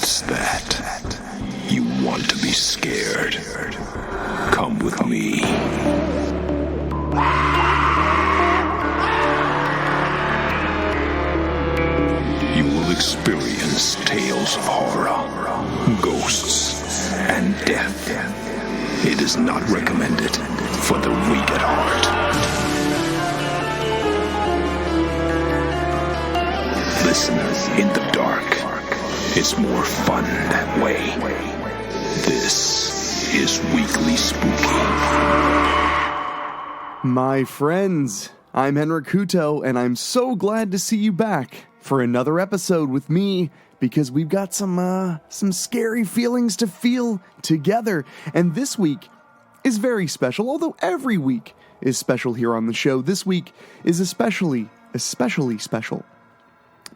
What's that? You want to be scared? Come with me. You will experience tales of horror, ghosts, and death. It is not recommended for the weak at heart. Listen in the dark. It's more fun that way. This is Weekly Spooky. My friends, I'm Henrik Hutto, and I'm so glad to see you back for another episode with me, because we've got some scary feelings to feel together. And this week is very special, although every week is special here on the show. This week is especially special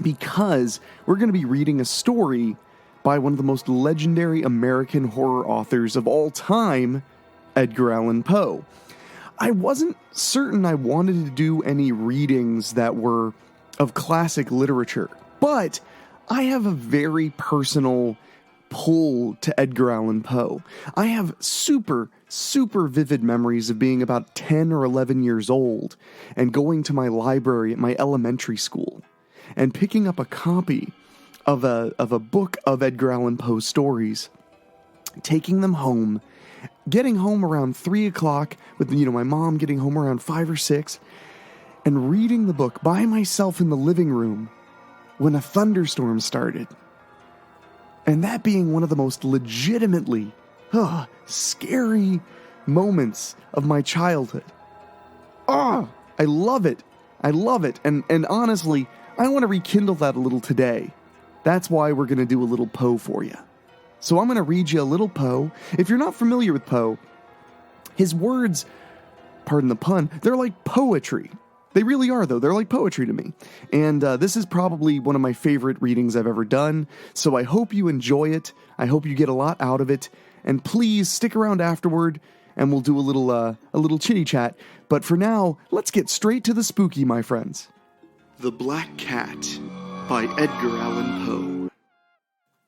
because we're going to be reading a story by one of the most legendary American horror authors of all time, Edgar Allan Poe. I wasn't certain I wanted to do any readings that were of classic literature, but I have a very personal pull to Edgar Allan Poe. I have super vivid memories of being about 10 or 11 years old and going to my library at my elementary school and picking up a copy of a book of Edgar Allan Poe's stories, taking them home, getting home around 3 o'clock with, my mom getting home around 5 or 6, and reading the book by myself in the living room when a thunderstorm started. And that being one of the most legitimately scary moments of my childhood. I love it. And honestly, I want to rekindle that a little today. That's why we're going to do a little Poe for you. So I'm going to read you a little Poe. If you're not familiar with Poe, his words, pardon the pun, they're like poetry. They really are, though. They're like poetry to me. And this is probably one of my favorite readings I've ever done. So I hope you enjoy it. I hope you get a lot out of it. And please stick around afterward, and we'll do a little chitty chat. But for now, let's get straight to the spooky, my friends. The Black Cat by Edgar Allan Poe.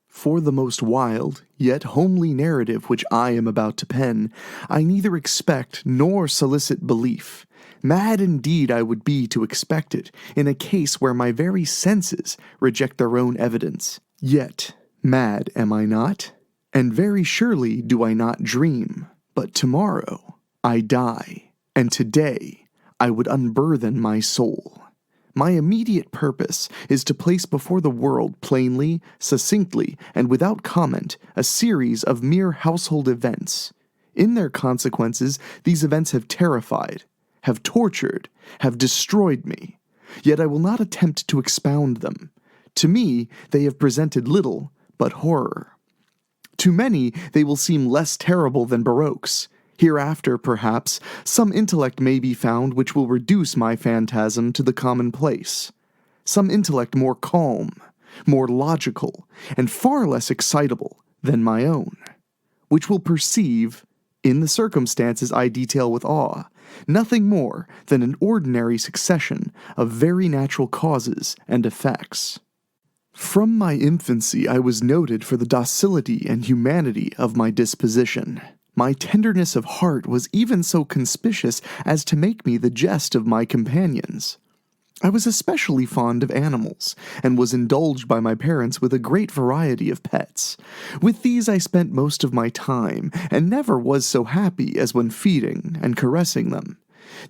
For the most wild, yet homely narrative which I am about to pen, I neither expect nor solicit belief. Mad indeed I would be to expect it, in a case where my very senses reject their own evidence. Yet, mad am I not? And very surely do I not dream. But tomorrow I die, and today I would unburthen my soul. My immediate purpose is to place before the world plainly, succinctly, and without comment a series of mere household events. In their consequences, these events have terrified, have tortured, have destroyed me. Yet I will not attempt to expound them. To me, they have presented little but horror. To many, they will seem less terrible than Baroque's. Hereafter, perhaps, some intellect may be found which will reduce my phantasm to the commonplace. Some intellect more calm, more logical, and far less excitable than my own, which will perceive, in the circumstances I detail with awe, nothing more than an ordinary succession of very natural causes and effects. From my infancy I was noted for the docility and humanity of my disposition. My tenderness of heart was even so conspicuous as to make me the jest of my companions. I was especially fond of animals, and was indulged by my parents with a great variety of pets. With these I spent most of my time, and never was so happy as when feeding and caressing them.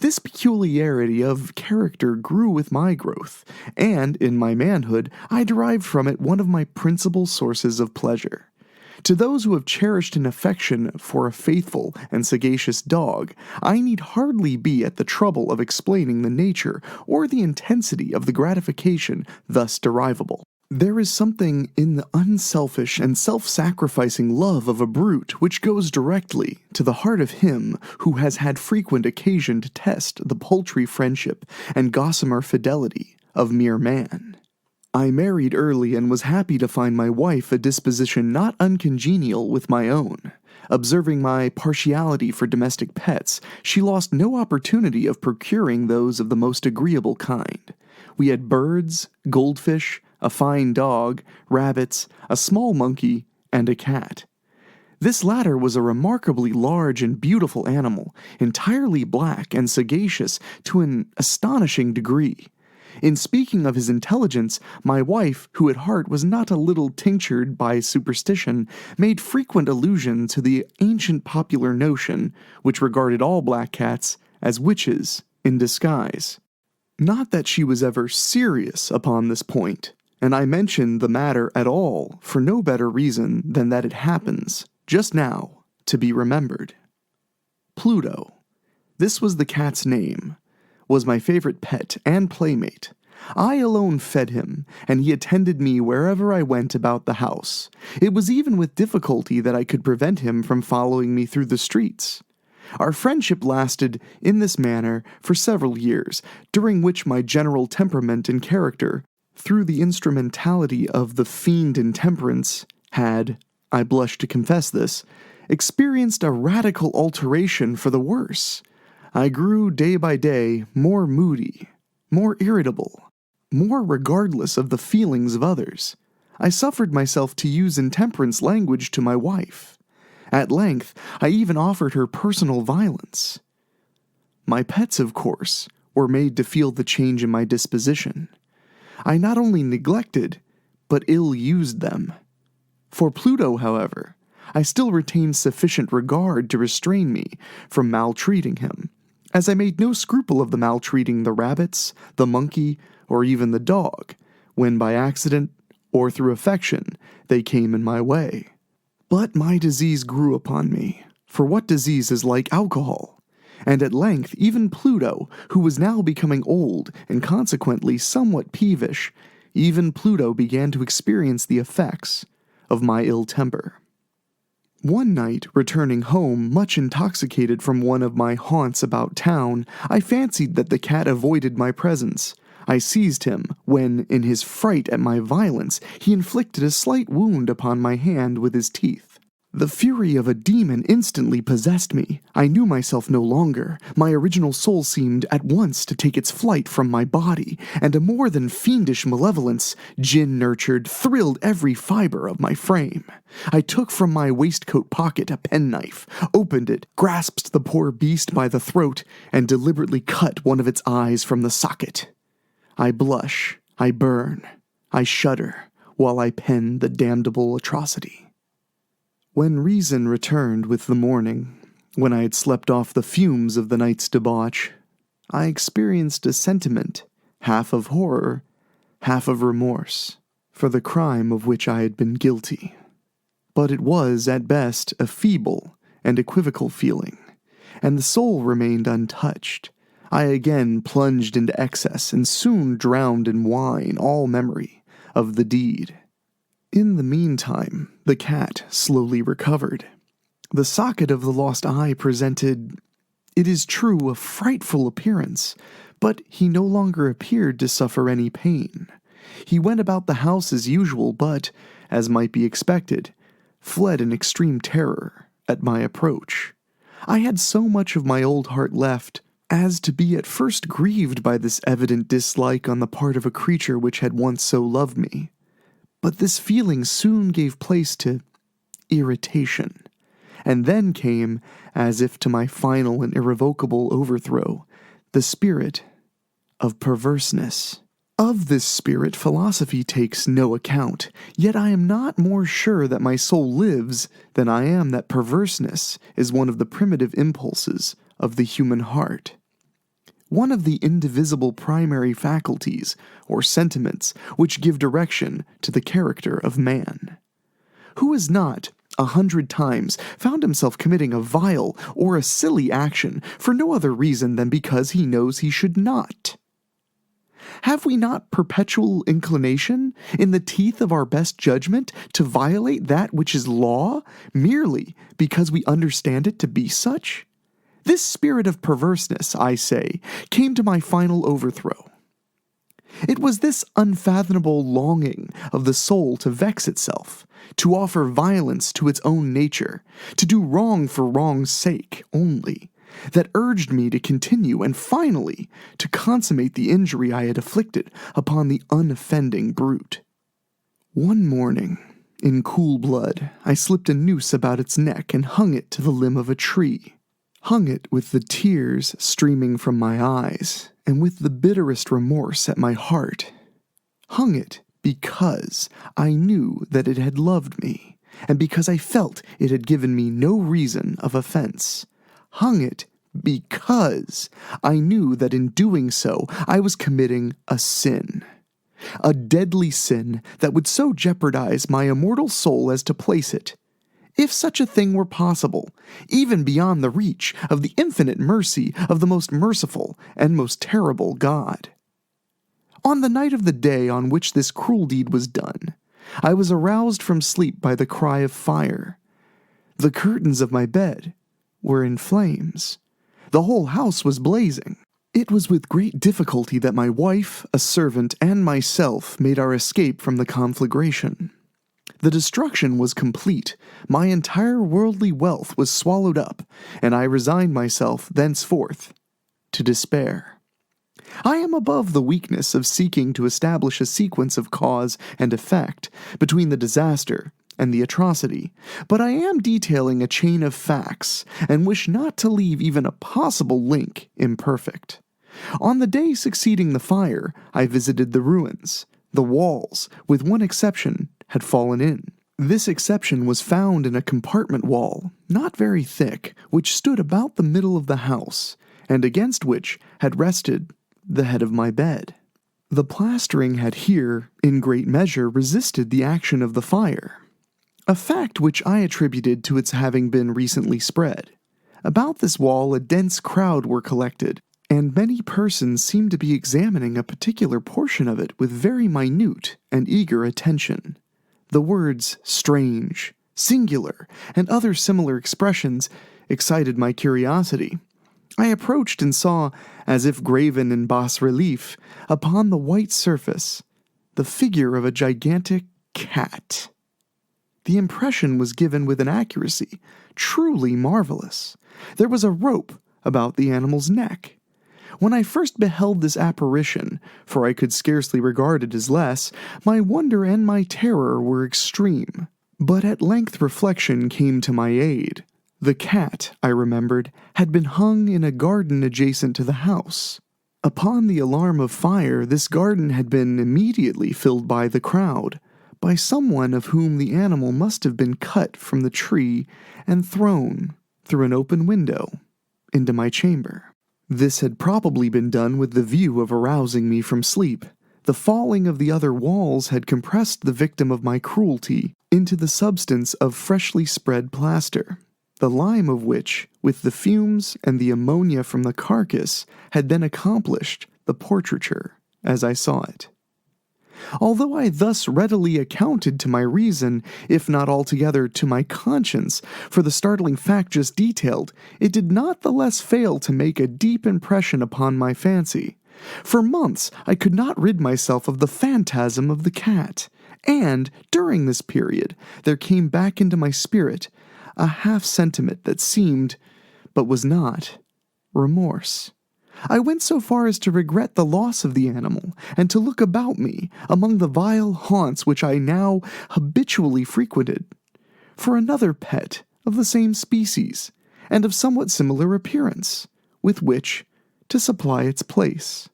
This peculiarity of character grew with my growth, and in my manhood I derived from it one of my principal sources of pleasure. To those who have cherished an affection for a faithful and sagacious dog, I need hardly be at the trouble of explaining the nature or the intensity of the gratification thus derivable. There is something in the unselfish and self-sacrificing love of a brute which goes directly to the heart of him who has had frequent occasion to test the paltry friendship and gossamer fidelity of mere man. I married early and was happy to find my wife a disposition not uncongenial with my own. Observing my partiality for domestic pets, she lost no opportunity of procuring those of the most agreeable kind. We had birds, goldfish, a fine dog, rabbits, a small monkey, and a cat. This latter was a remarkably large and beautiful animal, entirely black and sagacious to an astonishing degree. In speaking of his intelligence, my wife, who at heart was not a little tinctured by superstition, made frequent allusion to the ancient popular notion, which regarded all black cats as witches in disguise. Not that she was ever serious upon this point, and I mention the matter at all for no better reason than that it happens, just now, to be remembered. Pluto, this was the cat's name, was my favorite pet and playmate. I alone fed him, and he attended me wherever I went about the house. It was even with difficulty that I could prevent him from following me through the streets. Our friendship lasted in this manner for several years, during which my general temperament and character, through the instrumentality of the fiend intemperance, had, I blush to confess this, experienced a radical alteration for the worse. I grew day by day more moody, more irritable, more regardless of the feelings of others. I suffered myself to use intemperance language to my wife. At length, I even offered her personal violence. My pets, of course, were made to feel the change in my disposition. I not only neglected, but ill-used them. For Pluto, however, I still retained sufficient regard to restrain me from maltreating him, as I made no scruple of the maltreating the rabbits, the monkey, or even the dog, when by accident or through affection they came in my way. But my disease grew upon me, for what disease is like alcohol? And at length even Pluto, who was now becoming old and consequently somewhat peevish, even Pluto began to experience the effects of my ill temper. One night, returning home much intoxicated from one of my haunts about town, I fancied that the cat avoided my presence. I seized him, when, in his fright at my violence, he inflicted a slight wound upon my hand with his teeth. The fury of a demon instantly possessed me. I knew myself no longer. My original soul seemed at once to take its flight from my body, and a more than fiendish malevolence, gin-nurtured, thrilled every fiber of my frame. I took from my waistcoat pocket a penknife, opened it, grasped the poor beast by the throat, and deliberately cut one of its eyes from the socket. I blush, I burn, I shudder, while I pen the damnable atrocity. When reason returned with the morning, when I had slept off the fumes of the night's debauch, I experienced a sentiment, half of horror, half of remorse, for the crime of which I had been guilty. But it was, at best, a feeble and equivocal feeling, and the soul remained untouched. I again plunged into excess and soon drowned in wine all memory of the deed. In the meantime, the cat slowly recovered. The socket of the lost eye presented, it is true, a frightful appearance, but he no longer appeared to suffer any pain. He went about the house as usual, but, as might be expected, fled in extreme terror at my approach. I had so much of my old heart left as to be at first grieved by this evident dislike on the part of a creature which had once so loved me. But this feeling soon gave place to irritation, and then came, as if to my final and irrevocable overthrow, the spirit of perverseness. Of this spirit philosophy takes no account, yet I am not more sure that my soul lives than I am that perverseness is one of the primitive impulses of the human heart. One of the indivisible primary faculties, or sentiments, which give direction to the character of man. Who has not, 100 times, found himself committing a vile or a silly action for no other reason than because he knows he should not? Have we not perpetual inclination, in the teeth of our best judgment, to violate that which is law, merely because we understand it to be such? This spirit of perverseness, I say, came to my final overthrow. It was this unfathomable longing of the soul to vex itself, to offer violence to its own nature, to do wrong for wrong's sake only, that urged me to continue and finally to consummate the injury I had inflicted upon the unoffending brute. One morning, in cool blood, I slipped a noose about its neck and hung it to the limb of a tree. Hung it with the tears streaming from my eyes, and with the bitterest remorse at my heart. Hung it because I knew that it had loved me, and because I felt it had given me no reason of offense. Hung it because I knew that in doing so I was committing a sin. A deadly sin that would so jeopardize my immortal soul as to place it, if such a thing were possible, even beyond the reach of the infinite mercy of the most merciful and most terrible God. On the night of the day on which this cruel deed was done, I was aroused from sleep by the cry of fire. The curtains of my bed were in flames. The whole house was blazing. It was with great difficulty that my wife, a servant, and myself made our escape from the conflagration. The destruction was complete. My entire worldly wealth was swallowed up, and I resigned myself thenceforth to despair. I am above the weakness of seeking to establish a sequence of cause and effect between the disaster and the atrocity, but I am detailing a chain of facts, and wish not to leave even a possible link imperfect. On the day succeeding the fire, I visited the ruins. The walls, with one exception, had fallen in. This exception was found in a compartment wall, not very thick, which stood about the middle of the house, and against which had rested the head of my bed. The plastering had here, in great measure, resisted the action of the fire, a fact which I attributed to its having been recently spread. About this wall a dense crowd were collected, and many persons seemed to be examining a particular portion of it with very minute and eager attention. The words strange, singular, and other similar expressions excited my curiosity. I approached and saw, as if graven in bas-relief, upon the white surface, the figure of a gigantic cat. The impression was given with an accuracy truly marvelous. There was a rope about the animal's neck. When I first beheld this apparition, for I could scarcely regard it as less, my wonder and my terror were extreme. But at length reflection came to my aid. The cat, I remembered, had been hung in a garden adjacent to the house. Upon the alarm of fire, this garden had been immediately filled by the crowd, by someone of whom the animal must have been cut from the tree and thrown, through an open window, into my chamber. This had probably been done with the view of arousing me from sleep. The falling of the other walls had compressed the victim of my cruelty into the substance of freshly spread plaster, the lime of which, with the fumes and the ammonia from the carcass, had then accomplished the portraiture as I saw it. Although I thus readily accounted to my reason, if not altogether to my conscience, for the startling fact just detailed, it did not the less fail to make a deep impression upon my fancy. For months I could not rid myself of the phantasm of the cat, and, during this period, there came back into my spirit a half-sentiment that seemed, but was not, remorse. I went so far as to regret the loss of the animal, and to look about me, among the vile haunts which I now habitually frequented, for another pet of the same species, and of somewhat similar appearance, with which to supply its place.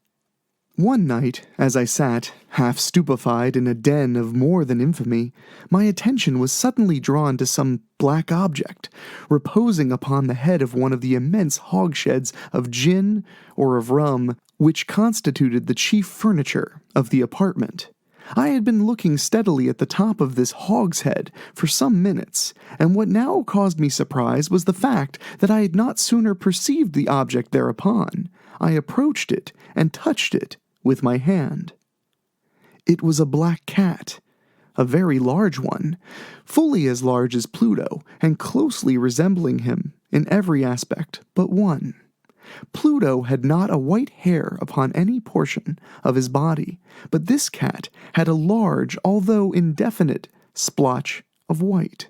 One night, as I sat, half stupefied in a den of more than infamy, my attention was suddenly drawn to some black object, reposing upon the head of one of the immense hogsheads of gin or of rum, which constituted the chief furniture of the apartment. I had been looking steadily at the top of this hogshead for some minutes, and what now caused me surprise was the fact that I had not sooner perceived the object thereupon. I approached it and touched it with my hand. It was a black cat, a very large one, fully as large as Pluto, and closely resembling him in every aspect but one. Pluto had not a white hair upon any portion of his body, but this cat had a large, although indefinite, splotch of white,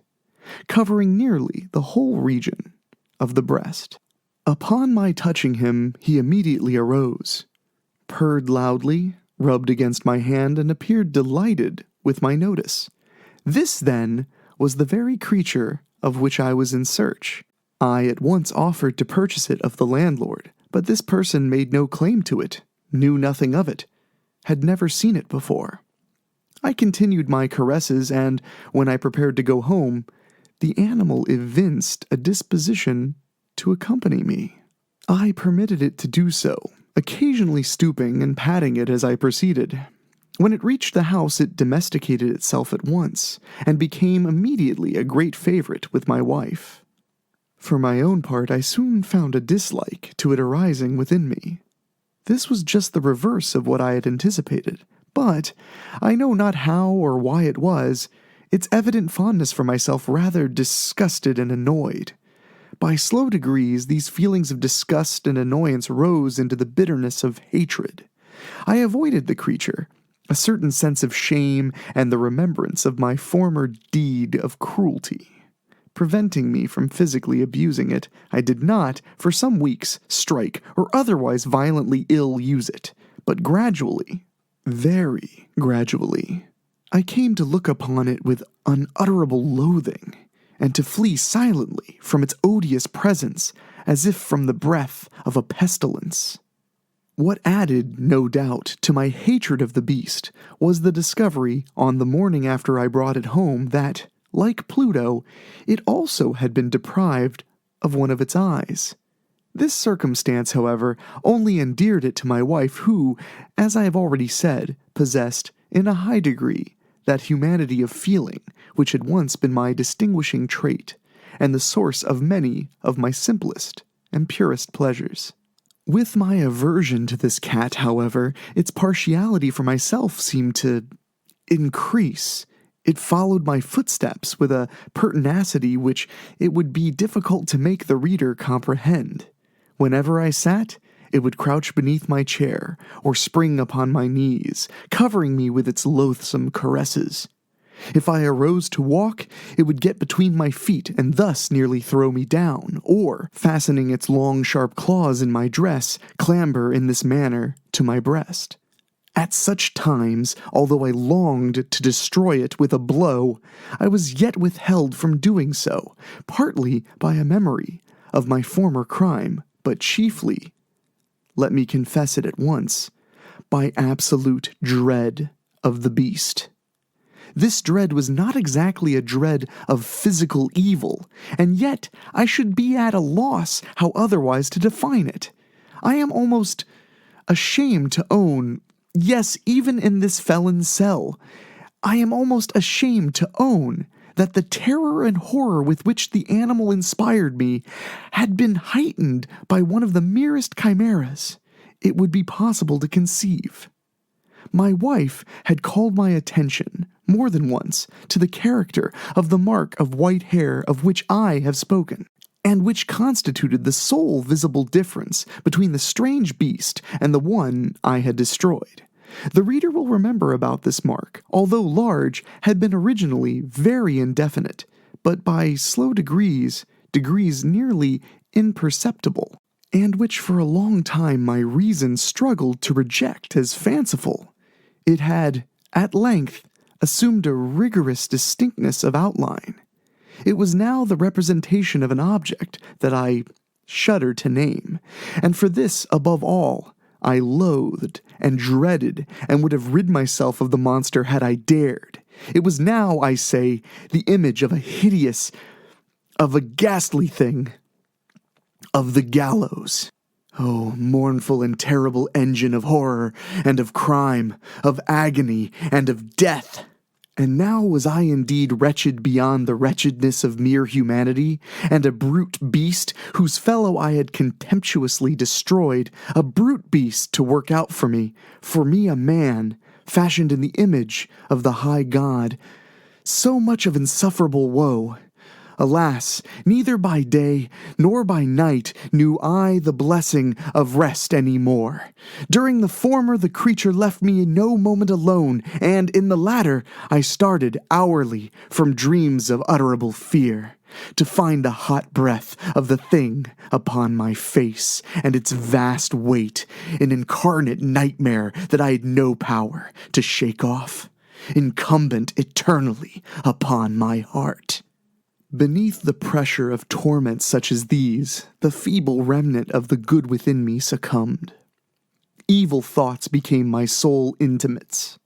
covering nearly the whole region of the breast. Upon my touching him, he immediately arose, purred loudly, rubbed against my hand, and appeared delighted with my notice. This, then, was the very creature of which I was in search. I at once offered to purchase it of the landlord, but this person made no claim to it, knew nothing of it, had never seen it before. I continued my caresses, and when I prepared to go home, the animal evinced a disposition to accompany me. I permitted it to do so, occasionally stooping and patting it as I proceeded. When it reached the house, it domesticated itself at once, and became immediately a great favorite with my wife. For my own part, I soon found a dislike to it arising within me. This was just the reverse of what I had anticipated, but I know not how or why it was, its evident fondness for myself rather disgusted and annoyed. By slow degrees, these feelings of disgust and annoyance rose into the bitterness of hatred. I avoided the creature, a certain sense of shame and the remembrance of my former deed of cruelty. Preventing me from physically abusing it, I did not, for some weeks, strike or otherwise violently ill-use it, but gradually, very gradually, I came to look upon it with unutterable loathing, and to flee silently from its odious presence as if from the breath of a pestilence. What added, no doubt, to my hatred of the beast was the discovery, on the morning after I brought it home, that, like Pluto, it also had been deprived of one of its eyes. This circumstance, however, only endeared it to my wife, who, as I have already said, possessed, in a high degree, that humanity of feeling which had once been my distinguishing trait, and the source of many of my simplest and purest pleasures. With my aversion to this cat, however, its partiality for myself seemed to increase. It followed my footsteps with a pertinacity which it would be difficult to make the reader comprehend. Whenever I sat, it would crouch beneath my chair, or spring upon my knees, covering me with its loathsome caresses. If I arose to walk, it would get between my feet and thus nearly throw me down, or, fastening its long sharp claws in my dress, clamber in this manner to my breast. At such times, although I longed to destroy it with a blow, I was yet withheld from doing so, partly by a memory of my former crime, but chiefly, let me confess it at once, by absolute dread of the beast. This dread was not exactly a dread of physical evil, and yet I should be at a loss how otherwise to define it. I am almost ashamed to own, yes, even in this felon's cell, I am almost ashamed to own that the terror and horror with which the animal inspired me had been heightened by one of the merest chimeras it would be possible to conceive. My wife had called my attention, more than once, to the character of the mark of white hair of which I have spoken, and which constituted the sole visible difference between the strange beast and the one I had destroyed. The reader will remember about this mark, although large, had been originally very indefinite, but by slow degrees nearly imperceptible, and which for a long time my reason struggled to reject as fanciful. It had, at length, assumed a rigorous distinctness of outline. It was now the representation of an object that I shudder to name, and for this, above all, I loathed and dreaded and would have rid myself of the monster had I dared. It was now, I say, the image of a ghastly thing, of the gallows. Oh, mournful and terrible engine of horror and of crime, of agony and of death! And now was I indeed wretched beyond the wretchedness of mere humanity, and a brute beast whose fellow I had contemptuously destroyed, a brute beast to work out for me a man, fashioned in the image of the high God. So much of insufferable woe! Alas, neither by day nor by night knew I the blessing of rest any more. During the former the creature left me no moment alone, and in the latter I started hourly from dreams of utterable fear, to find the hot breath of the thing upon my face, and its vast weight, an incarnate nightmare that I had no power to shake off. incumbent eternally upon my heart. Beneath the pressure of torments such as these, the feeble remnant of the good within me succumbed. Evil thoughts became my sole intimates.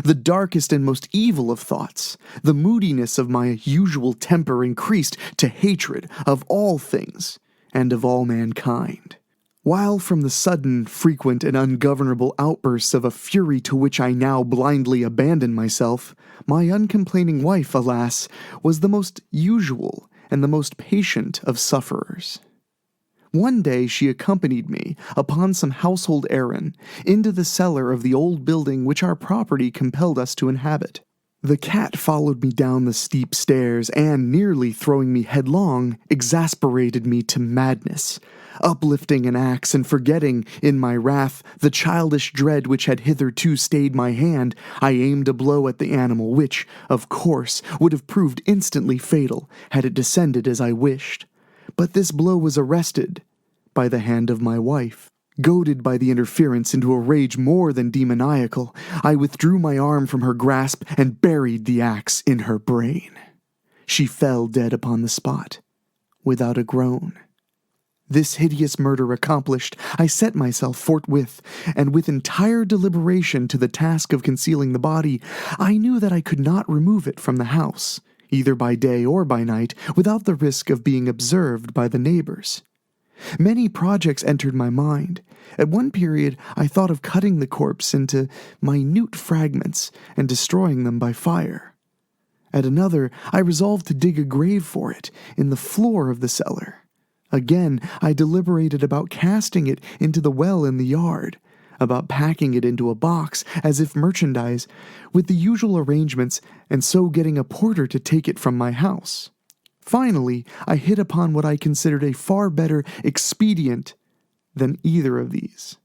The darkest and most evil of thoughts, the moodiness of my usual temper increased to hatred of all things and of all mankind. While from the sudden, frequent, and ungovernable outbursts of a fury to which I now blindly abandoned myself, my uncomplaining wife, alas, was the most usual and the most patient of sufferers. One day she accompanied me, upon some household errand, into the cellar of the old building which our property compelled us to inhabit. The cat followed me down the steep stairs, and, nearly throwing me headlong, exasperated me to madness. Uplifting an axe and forgetting, in my wrath, the childish dread which had hitherto stayed my hand, I aimed a blow at the animal which, of course, would have proved instantly fatal had it descended as I wished. But this blow was arrested by the hand of my wife. Goaded by the interference into a rage more than demoniacal, I withdrew my arm from her grasp and buried the axe in her brain. She fell dead upon the spot, without a groan. This hideous murder accomplished, I set myself forthwith, and with entire deliberation to the task of concealing the body. I knew that I could not remove it from the house, either by day or by night, without the risk of being observed by the neighbors. Many projects entered my mind. At one period I thought of cutting the corpse into minute fragments and destroying them by fire. At another I resolved to dig a grave for it in the floor of the cellar. Again I deliberated about casting it into the well in the yard, about packing it into a box as if merchandise, with the usual arrangements, and so getting a porter to take it from my house. Finally, I hit upon what I considered a far better expedient than either of these.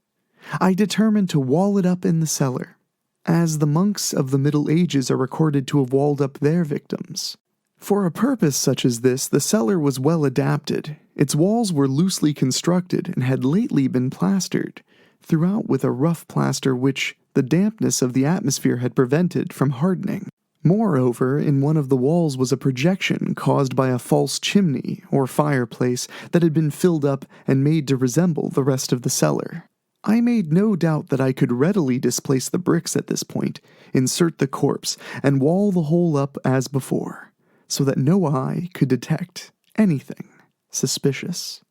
I determined to wall it up in the cellar, as the monks of the Middle Ages are recorded to have walled up their victims. For a purpose such as this, the cellar was well adapted. Its walls were loosely constructed and had lately been plastered, throughout with a rough plaster which the dampness of the atmosphere had prevented from hardening. Moreover, in one of the walls was a projection caused by a false chimney or fireplace that had been filled up and made to resemble the rest of the cellar. I made no doubt that I could readily displace the bricks at this point, insert the corpse, and wall the whole up as before, so that no eye could detect anything suspicious.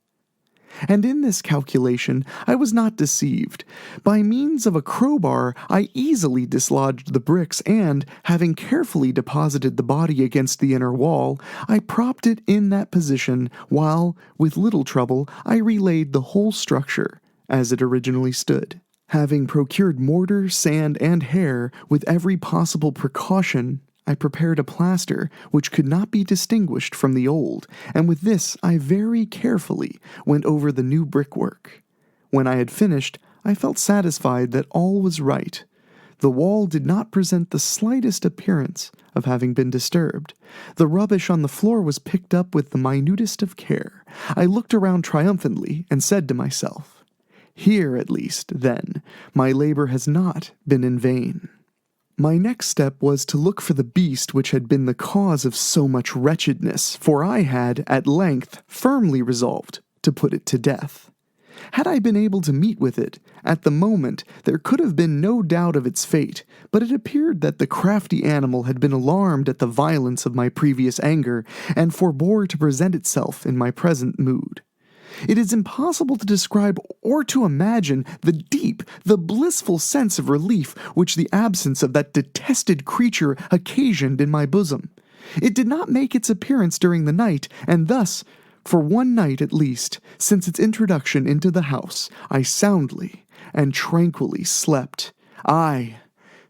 And in this calculation I was not deceived. By means of a crowbar I easily dislodged the bricks, and, having carefully deposited the body against the inner wall, I propped it in that position, while, with little trouble, I relaid the whole structure as it originally stood. Having procured mortar, sand, and hair, with every possible precaution, I prepared a plaster which could not be distinguished from the old, and with this I very carefully went over the new brickwork. When I had finished, I felt satisfied that all was right. The wall did not present the slightest appearance of having been disturbed. The rubbish on the floor was picked up with the minutest of care. I looked around triumphantly and said to myself, "Here, at least, then, my labor has not been in vain." My next step was to look for the beast which had been the cause of so much wretchedness, for I had, at length, firmly resolved to put it to death. Had I been able to meet with it, at the moment there could have been no doubt of its fate, but it appeared that the crafty animal had been alarmed at the violence of my previous anger, and forbore to present itself in my present mood. It is impossible to describe or to imagine the deep, the blissful sense of relief which the absence of that detested creature occasioned in my bosom. It did not make its appearance during the night, and thus, for one night at least, since its introduction into the house, I soundly and tranquilly slept. I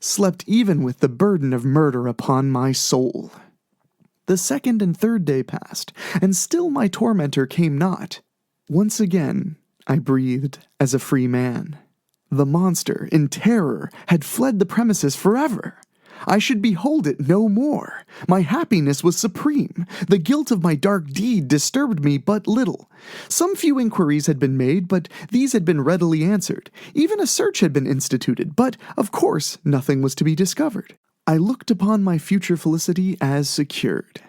slept even with the burden of murder upon my soul. The second and third day passed, and still my tormentor came not. Once again, I breathed as a free man. The monster, in terror, had fled the premises forever. I should behold it no more. My happiness was supreme. The guilt of my dark deed disturbed me but little. Some few inquiries had been made, but these had been readily answered. Even a search had been instituted, but, of course, nothing was to be discovered. I looked upon my future felicity as secured.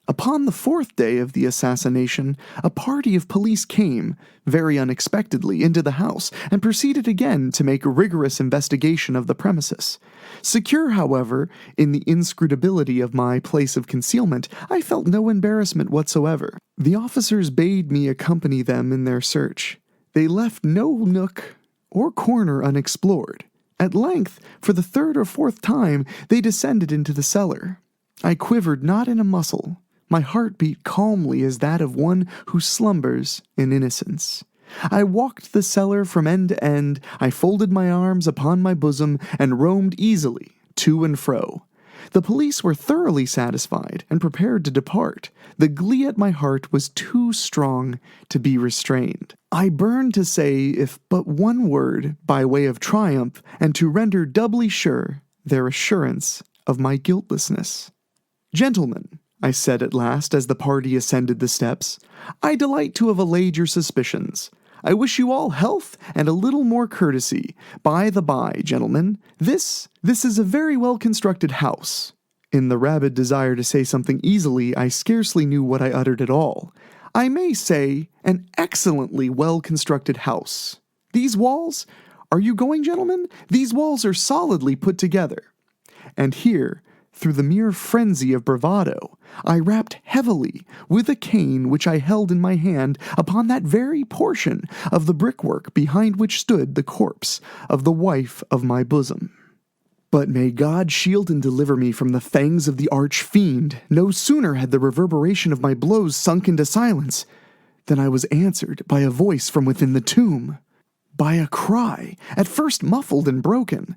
Upon the 4th day of the assassination, a party of police came, very unexpectedly, into the house, and proceeded again to make a rigorous investigation of the premises. Secure, however, in the inscrutability of my place of concealment, I felt no embarrassment whatsoever. The officers bade me accompany them in their search. They left no nook or corner unexplored. At length, for the 3rd or 4th time, they descended into the cellar. I quivered not in a muscle. My heart beat calmly as that of one who slumbers in innocence. I walked the cellar from end to end, I folded my arms upon my bosom, and roamed easily to and fro. The police were thoroughly satisfied and prepared to depart. The glee at my heart was too strong to be restrained. I burned to say if but one word by way of triumph, and to render doubly sure their assurance of my guiltlessness. "Gentlemen," I said at last as the party ascended the steps, "I delight to have allayed your suspicions. I wish you all health and a little more courtesy. By the by, gentlemen, this is a very well-constructed house." In the rabid desire to say something easily, I scarcely knew what I uttered at all. I may say, an excellently well-constructed house. These walls, are you going, gentlemen? These walls are solidly put together. And here, through the mere frenzy of bravado, I rapped heavily with a cane which I held in my hand upon that very portion of the brickwork behind which stood the corpse of the wife of my bosom. But may God shield and deliver me from the fangs of the arch-fiend. No sooner had the reverberation of my blows sunk into silence than I was answered by a voice from within the tomb, by a cry, at first muffled and broken,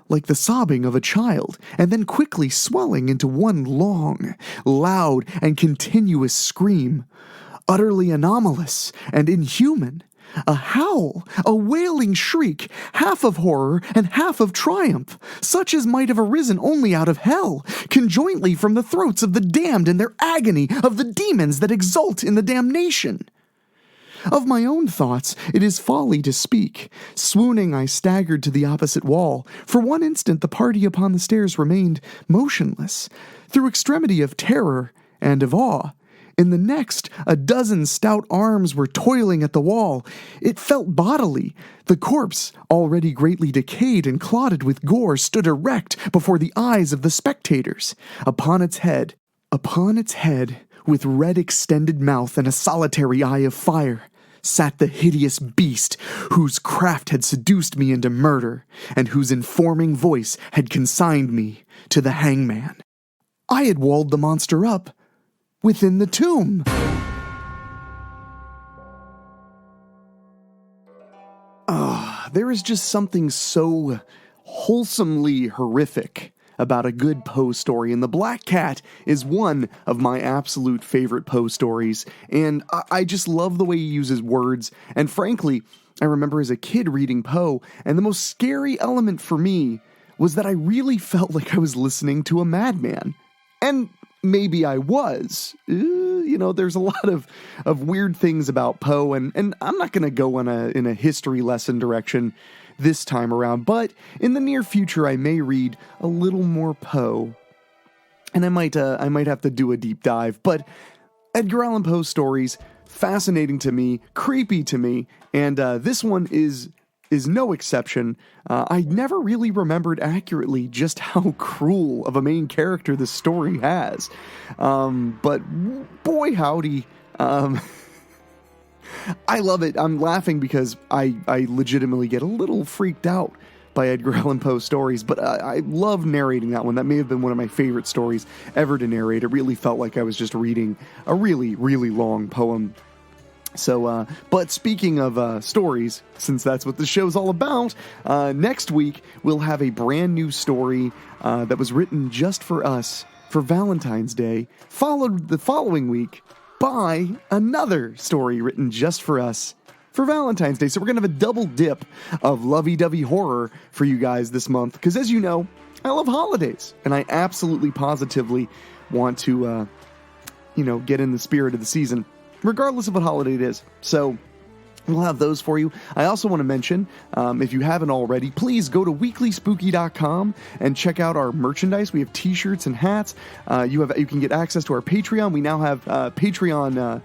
like the sobbing of a child, and then quickly swelling into one long, loud, and continuous scream, utterly anomalous and inhuman. A howl, a wailing shriek, half of horror and half of triumph, such as might have arisen only out of hell, conjointly from the throats of the damned in their agony, of the demons that exult in the damnation. Of my own thoughts, it is folly to speak. Swooning, I staggered to the opposite wall. For one instant, the party upon the stairs remained motionless, through extremity of terror and of awe. In the next, a dozen stout arms were toiling at the wall. It felt bodily. The corpse, already greatly decayed and clotted with gore, stood erect before the eyes of the spectators. Upon its head, with red extended mouth and a solitary eye of fire, sat the hideous beast whose craft had seduced me into murder, and whose informing voice had consigned me to the hangman. I had walled the monster up within the tomb. There is just something so wholesomely horrific about a good Poe story, and The Black Cat is one of my absolute favorite Poe stories, and I just love the way he uses words, and frankly, I remember as a kid reading Poe, and the most scary element for me was that I really felt like I was listening to a madman. And maybe I was. There's a lot of weird things about Poe, and I'm not going to go in a history lesson direction this time around, but in the near future I may read a little more Poe, and I might have to do a deep dive. But Edgar Allan Poe stories, fascinating to me, creepy to me, and this one is no exception. I never really remembered accurately just how cruel of a main character this story has. But boy howdy, I love it. I'm laughing because I legitimately get a little freaked out by Edgar Allan Poe stories, but I love narrating that one. That may have been one of my favorite stories ever to narrate. It really felt like I was just reading a really, really long poem. So, but speaking of stories, since that's what the show's all about, next week we'll have a brand new story that was written just for us for Valentine's Day, followed the following week by another story written just for us for Valentine's Day. So we're going to have a double dip of lovey-dovey horror for you guys this month, because as you know, I love holidays, and I absolutely positively want to, get in the spirit of the season, regardless of what holiday it is. So We'll have those for you. I also want to mention, if you haven't already, please go to weeklyspooky.com and check out our merchandise. We have t-shirts and hats. You can get access to our Patreon. We now have Patreon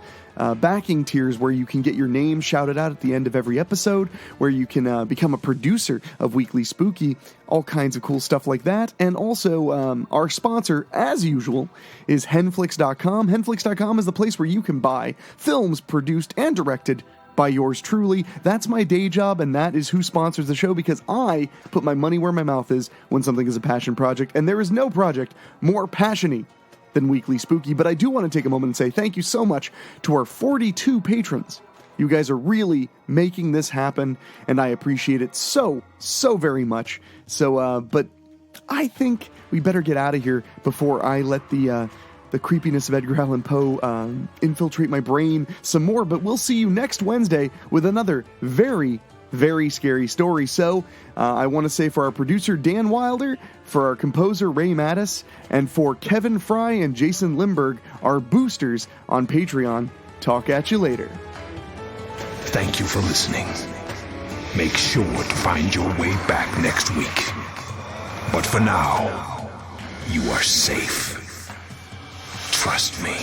backing tiers where you can get your name shouted out at the end of every episode, where you can become a producer of Weekly Spooky, all kinds of cool stuff like that. And also, our sponsor, as usual, is henflix.com. Henflix.com is the place where you can buy films produced and directed by yours truly. That's my day job, and that is who sponsors the show, because I put my money where my mouth is when something is a passion project, and there is no project more passion-y than Weekly Spooky. But I do want to take a moment and say thank you so much to our 42 patrons. You guys are really making this happen, and I appreciate it so very much. So, but I think we better get out of here before I let the creepiness of Edgar Allan Poe infiltrate my brain some more. But we'll see you next Wednesday with another very, very scary story. So I want to say, for our producer Dan Wilder, for our composer Ray Mattis, and for Kevin Fry and Jason Limberg, our boosters on Patreon, talk at you later. Thank you for listening. Make sure to find your way back next week. But for now, you are safe. Trust me.